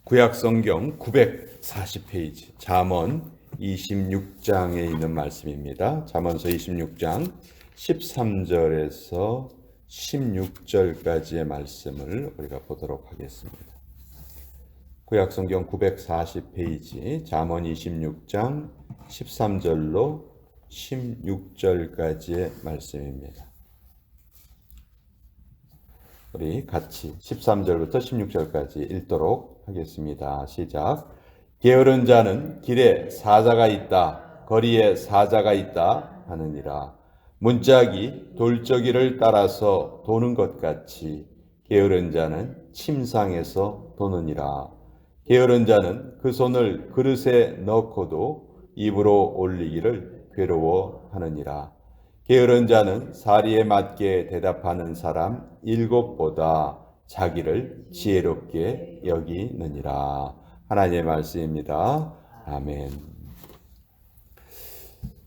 구약성경 940페이지 잠언 26장에 있는 말씀입니다. 잠언서 26장 13절에서 16절까지의 말씀을 우리가 보도록 하겠습니다. 구약성경 940페이지 잠언 26장 13절로 16절까지의 말씀입니다. 우리 같이 13절부터 16절까지 읽도록 하겠습니다. 시작. 게으른 자는 길에 사자가 있다, 거리에 사자가 있다 하느니라. 문짝이 돌저기를 따라서 도는 것 같이 게으른 자는 침상에서 도느니라. 게으른 자는 그 손을 그릇에 넣고도 입으로 올리기를 괴로워하느니라. 게으른 자는 사리에 맞게 대답하는 사람 7보다 자기를 지혜롭게 여기느니라. 하나님의 말씀입니다. 아멘.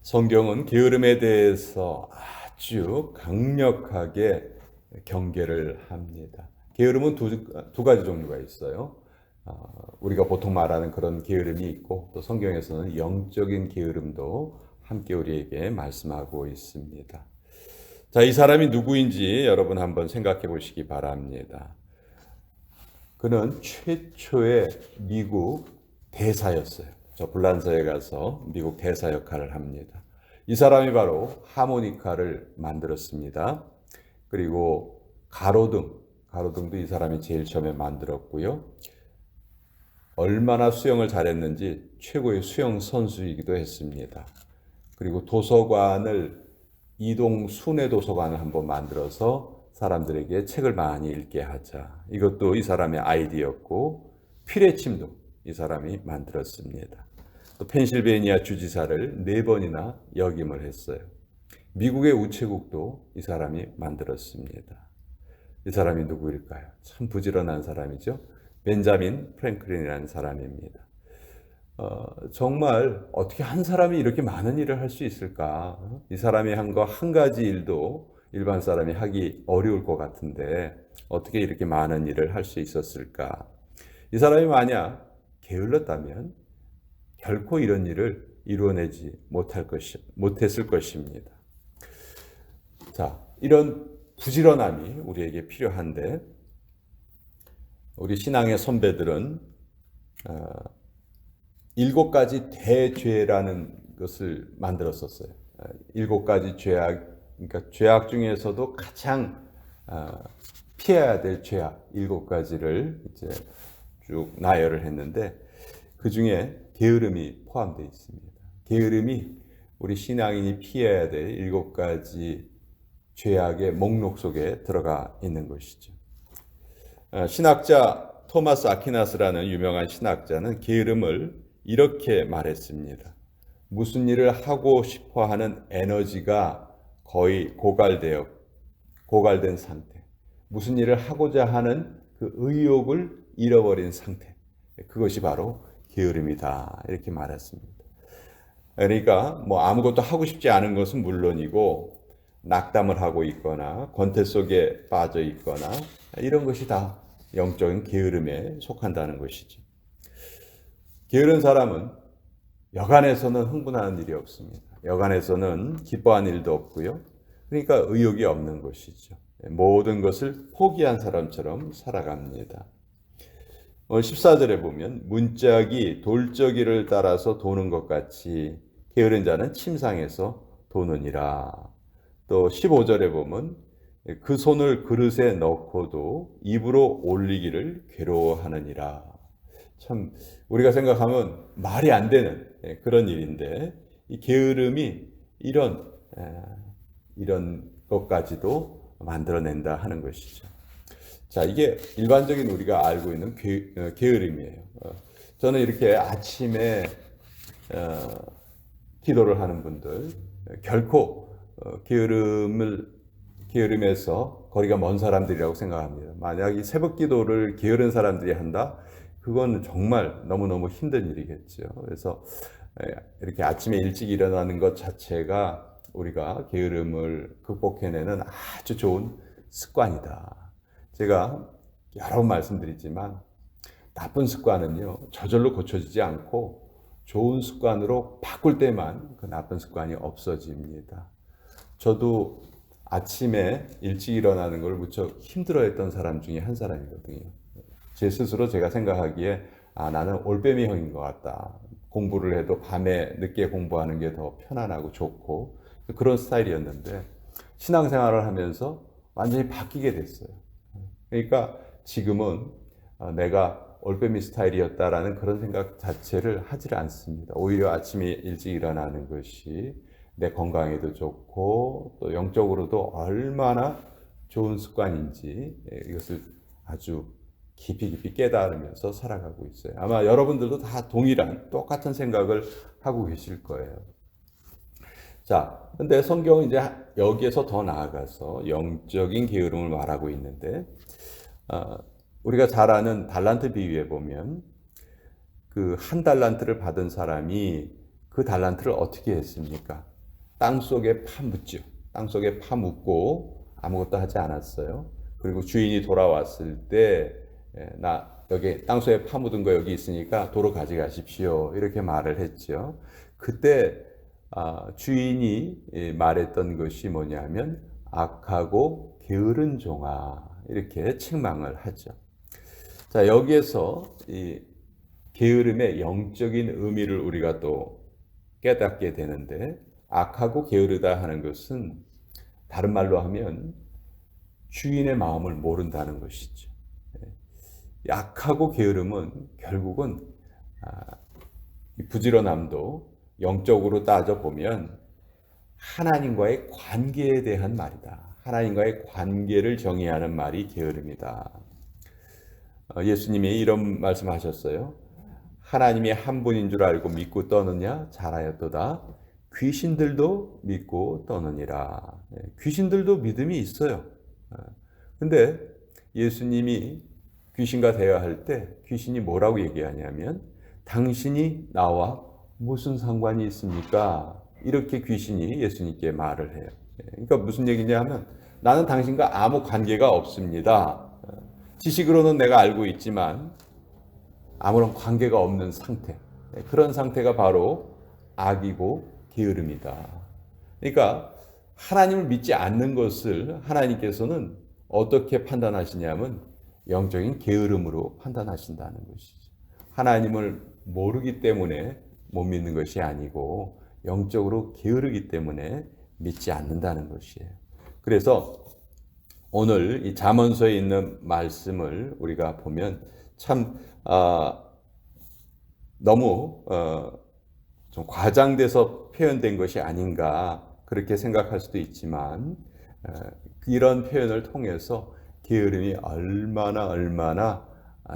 성경은 게으름에 대해서 아주 강력하게 경계를 합니다. 게으름은 두 가지 종류가 있어요. 우리가 보통 말하는 그런 게으름이 있고, 또 성경에서는 영적인 게으름도 함께 우리에게 말씀하고 있습니다. 자, 이 사람이 누구인지 여러분 한번 생각해 보시기 바랍니다. 그는 최초의 미국 대사였어요. 저 불란서에 가서 미국 대사 역할을 합니다. 이 사람이 바로 하모니카를 만들었습니다. 그리고 가로등도 이 사람이 제일 처음에 만들었고요. 얼마나 수영을 잘했는지 최고의 수영 선수이기도 했습니다. 그리고 도서관을 이동 순회 도서관을 한번 만들어서 사람들에게 책을 많이 읽게 하자. 이것도 이 사람의 아이디어였고, 피레침도 이 사람이 만들었습니다. 또 펜실베이니아 주지사를 4번이나 역임을 했어요. 미국의 우체국도 이 사람이 만들었습니다. 이 사람이 누구일까요? 참 부지런한 사람이죠. 벤자민 프랭클린이라는 사람입니다. 정말 어떻게 한 사람이 이렇게 많은 일을 할 수 있을까? 이 사람이 한 거 한 가지 일도 일반 사람이 하기 어려울 것 같은데 어떻게 이렇게 많은 일을 할 수 있었을까? 이 사람이 만약 게을렀다면 결코 이런 일을 이루어내지 못했을 것입니다. 자, 이런 부지런함이 우리에게 필요한데, 우리 신앙의 선배들은 7가지 대죄라는 것을 만들었었어요. 7가지 죄악, 그러니까 죄악 중에서도 가장 피해야 될 죄악 7가지를 이제 쭉 나열을 했는데, 그 중에 게으름이 포함되어 있습니다. 게으름이 우리 신앙인이 피해야 될 7가지 죄악의 목록 속에 들어가 있는 것이죠. 신학자 토마스 아퀴나스라는 유명한 신학자는 게으름을 이렇게 말했습니다. 무슨 일을 하고 싶어 하는 에너지가 거의 고갈된 상태. 무슨 일을 하고자 하는 그 의욕을 잃어버린 상태. 그것이 바로 게으름이다. 이렇게 말했습니다. 그러니까 아무것도 하고 싶지 않은 것은 물론이고, 낙담을 하고 있거나 권태 속에 빠져 있거나 이런 것이 다 영적인 게으름에 속한다는 것이죠. 게으른 사람은 여간에서는 흥분하는 일이 없습니다. 여간에서는 기뻐하는 일도 없고요. 그러니까 의욕이 없는 것이죠. 모든 것을 포기한 사람처럼 살아갑니다. 14절에 보면 문짝이 돌저기를 따라서 도는 것 같이 게으른 자는 침상에서 도느니라. 또 15절에 보면 그 손을 그릇에 넣고도 입으로 올리기를 괴로워하느니라. 참 우리가 생각하면 말이 안 되는 그런 일인데, 이 게으름이 이런 것까지도 만들어낸다 하는 것이죠. 자, 이게 일반적인 우리가 알고 있는 게으름이에요. 저는 이렇게 아침에 기도를 하는 분들 결코 게으름에서 거리가 먼 사람들이라고 생각합니다. 만약 이 새벽 기도를 게으른 사람들이 한다? 그건 정말 너무너무 힘든 일이겠죠. 그래서 이렇게 아침에 일찍 일어나는 것 자체가 우리가 게으름을 극복해내는 아주 좋은 습관이다. 제가 여러 번 말씀드리지만 나쁜 습관은요, 저절로 고쳐지지 않고 좋은 습관으로 바꿀 때만 그 나쁜 습관이 없어집니다. 저도 아침에 일찍 일어나는 걸 무척 힘들어했던 사람 중에 한 사람이거든요. 제 스스로 제가 생각하기에 나는 올빼미형인 것 같다. 공부를 해도 밤에 늦게 공부하는 게 더 편안하고 좋고 그런 스타일이었는데 신앙생활을 하면서 완전히 바뀌게 됐어요. 그러니까 지금은 내가 올빼미 스타일이었다라는 그런 생각 자체를 하질 않습니다. 오히려 아침에 일찍 일어나는 것이 내 건강에도 좋고 또 영적으로도 얼마나 좋은 습관인지 이것을 아주 깊이 깨달으면서 살아가고 있어요. 아마 여러분들도 다 동일한 똑같은 생각을 하고 계실 거예요. 자, 근데 성경은 이제 여기에서 더 나아가서 영적인 게으름을 말하고 있는데 우리가 잘 아는 달란트 비유에 보면 그 한 달란트를 받은 사람이 그 달란트를 어떻게 했습니까? 땅 속에 파묻죠. 땅 속에 파묻고 아무것도 하지 않았어요. 그리고 주인이 돌아왔을 때 나 여기 땅 속에 파묻은 거 여기 있으니까 도로 가져가십시오. 이렇게 말을 했죠. 그때 주인이 말했던 것이 뭐냐면 악하고 게으른 종아 이렇게 책망을 하죠. 자, 여기에서 이 게으름의 영적인 의미를 우리가 또 깨닫게 되는데 악하고 게으르다 하는 것은 다른 말로 하면 주인의 마음을 모른다는 것이죠. 악하고 게으름은 결국은 부지런함도 영적으로 따져보면 하나님과의 관계에 대한 말이다. 하나님과의 관계를 정의하는 말이 게으름이다. 예수님이 이런 말씀하셨어요. 하나님이 한 분인 줄 알고 믿고 떠느냐? 잘하였도다. 귀신들도 믿고 떠느니라. 귀신들도 믿음이 있어요. 근데 예수님이 귀신과 대화할 때 귀신이 뭐라고 얘기하냐면 당신이 나와 무슨 상관이 있습니까? 이렇게 귀신이 예수님께 말을 해요. 그러니까 무슨 얘기냐면 나는 당신과 아무 관계가 없습니다. 지식으로는 내가 알고 있지만 아무런 관계가 없는 상태. 그런 상태가 바로 악이고 게으름이다. 그러니까 하나님을 믿지 않는 것을 하나님께서는 어떻게 판단하시냐면 영적인 게으름으로 판단하신다는 것이죠. 하나님을 모르기 때문에 못 믿는 것이 아니고 영적으로 게으르기 때문에 믿지 않는다는 것이에요. 그래서 오늘 이 잠언서에 있는 말씀을 우리가 보면 참 너무 좀 과장돼서 표현된 것이 아닌가 그렇게 생각할 수도 있지만 이런 표현을 통해서 게으름이 얼마나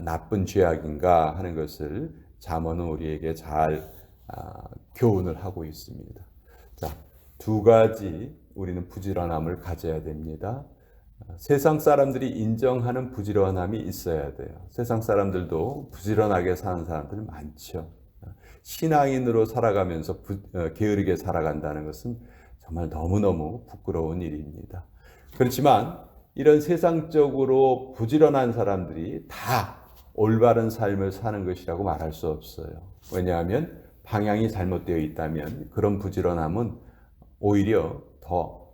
나쁜 죄악인가 하는 것을 잠언은 우리에게 잘 교훈을 하고 있습니다. 자, 두 가지 우리는 부지런함을 가져야 됩니다. 세상 사람들이 인정하는 부지런함이 있어야 돼요. 세상 사람들도 부지런하게 사는 사람들이 많죠. 신앙인으로 살아가면서 게으르게 살아간다는 것은 정말 너무너무 부끄러운 일입니다. 그렇지만 이런 세상적으로 부지런한 사람들이 다 올바른 삶을 사는 것이라고 말할 수 없어요. 왜냐하면 방향이 잘못되어 있다면 그런 부지런함은 오히려 더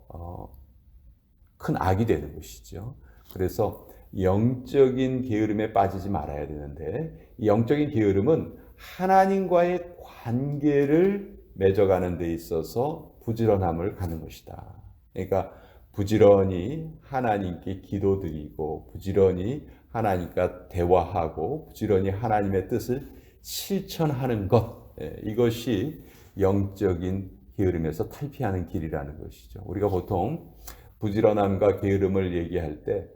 큰 악이 되는 것이죠. 그래서 영적인 게으름에 빠지지 말아야 되는데 이 영적인 게으름은 하나님과의 관계를 맺어가는 데 있어서 부지런함을 갖는 것이다. 그러니까 부지런히 하나님께 기도드리고 부지런히 하나님과 대화하고 부지런히 하나님의 뜻을 실천하는 것, 이것이 영적인 게으름에서 탈피하는 길이라는 것이죠. 우리가 보통 부지런함과 게으름을 얘기할 때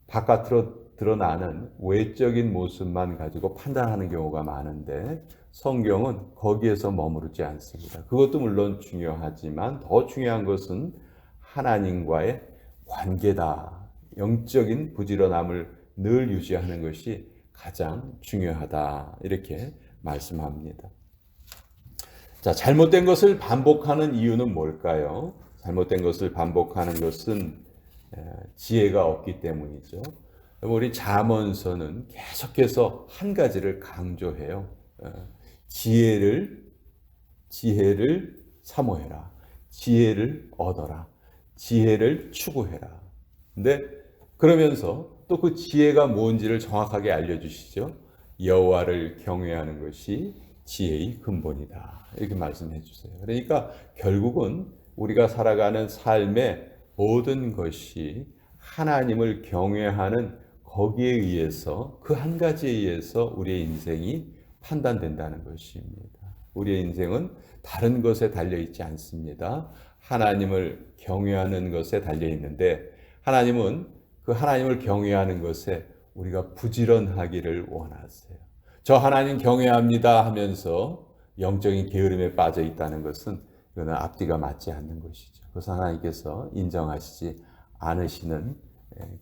바깥으로 드러나는 외적인 모습만 가지고 판단하는 경우가 많은데 성경은 거기에서 머무르지 않습니다. 그것도 물론 중요하지만 더 중요한 것은 하나님과의 관계다. 영적인 부지런함을 늘 유지하는 것이 가장 중요하다. 이렇게 말씀합니다. 자, 잘못된 것을 반복하는 이유는 뭘까요? 잘못된 것을 반복하는 것은 지혜가 없기 때문이죠. 우리 잠언서는 계속해서 한 가지를 강조해요. 지혜를 사모해라. 지혜를 얻어라. 지혜를 추구해라. 근데 그러면서 또 그 지혜가 뭔지를 정확하게 알려주시죠. 여호와를 경외하는 것이 지혜의 근본이다. 이렇게 말씀해 주세요. 그러니까 결국은 우리가 살아가는 삶의 모든 것이 하나님을 경외하는 거기에 의해서 그 한 가지에 의해서 우리의 인생이 판단된다는 것입니다. 우리의 인생은 다른 것에 달려 있지 않습니다. 하나님을 경외하는 것에 달려 있는데 하나님은 그 하나님을 경외하는 것에 우리가 부지런하기를 원하세요. 저 하나님 경외합니다 하면서 영적인 게으름에 빠져 있다는 것은 이거는 앞뒤가 맞지 않는 것이죠. 그래서 하나님께서 인정하시지 않으시는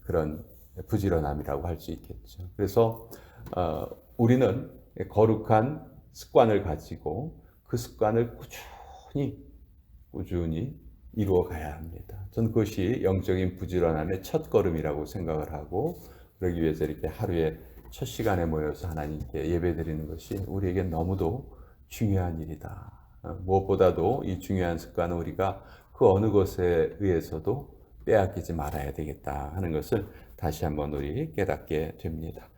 그런 부지런함이라고 할 수 있겠죠. 그래서 우리는 거룩한 습관을 가지고 그 습관을 꾸준히 이루어 가야 합니다. 저는 그것이 영적인 부지런함의 첫 걸음이라고 생각을 하고 그러기 위해서 이렇게 하루에 첫 시간에 모여서 하나님께 예배드리는 것이 우리에게 너무도 중요한 일이다. 무엇보다도 이 중요한 습관은 우리가 그 어느 것에 의해서도 빼앗기지 말아야 되겠다 하는 것을 다시 한번 우리 깨닫게 됩니다.